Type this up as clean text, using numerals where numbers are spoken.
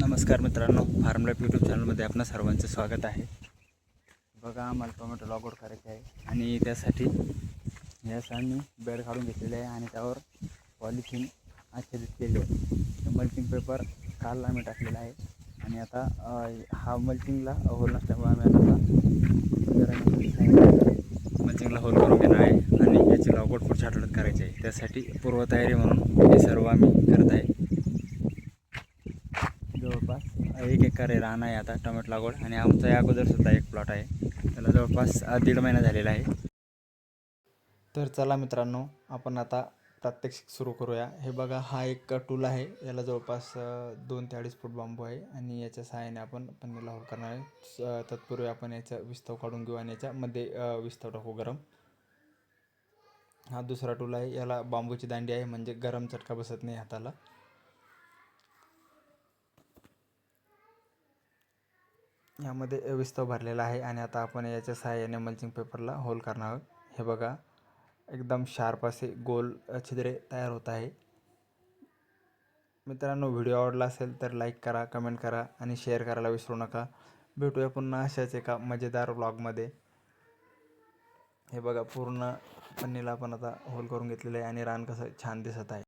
नमस्कार मित्रांनो, form life YouTube चॅनलमध्ये आपणा सर्वांचं स्वागत आहे। बघा, आम्हाला टोमॅटो लागवड करायची आहे आणि त्यासाठी यास आम्ही बेड काढून घेतलेले आहे आणि त्यावर पॉलिथिन आच्छादित केले आहे। मल्चिंग पेपर काल आम्ही टाकलेला आहे आणि आता हा मल्चिंगला होल नसल्यामुळे आम्ही आता मल्चिंगला होल करून घेणार आहे आणि याची लागवड पुढच्या आठवड्यात करायची आहे। त्यासाठी पूर्वतयारी म्हणून हे सर्व आम्ही करत आहे। जवळपास 1 एकर रान आहे आता टोमॅटो लागवड आणि आमचा या अगोदर सुद्धा एक प्लॉट आहे, त्याला जवळपास 1.5 महिना झालेला आहे। तर चला मित्रांनो, आपण आता प्रात्यक्षिक सुरू करूया। हे बघा, हा एक टूल आहे, याला जवळपास 2 ते 2.5 फूट बांबू आहे आणि याच्या सहाय्याने आपण पन्नीला होल करणार आहे। तत्पूर्वी आपण याचा विस्तव काढून घेऊ आणि याच्यामध्ये विस्तव टाकू गरम। हा दुसरा टूल आहे, याला बांबूची दांडी आहे म्हणजे गरम चटका बसत नाही हाताला। यामध्ये विस्तव भरलेला आहे आणि आता आपण याच्या सहाय्याने मल्चिंग पेपरला होल करणार आहोत। हे बघा, एकदम शार्प असे गोल छिद्रे तयार होत आहे। मित्रांनो, व्हिडिओ आवडला असेल तर लाईक करा, कमेंट करा आणि शेअर करायला विसरू नका। भेटूया पुन्हा अशाच एका मजेदार व्लॉगमध्ये। हे बघा, पूर्ण पन्नीला आपण आता होल करून घेतलेले आहे आणि रान कसं छान दिसत आहे।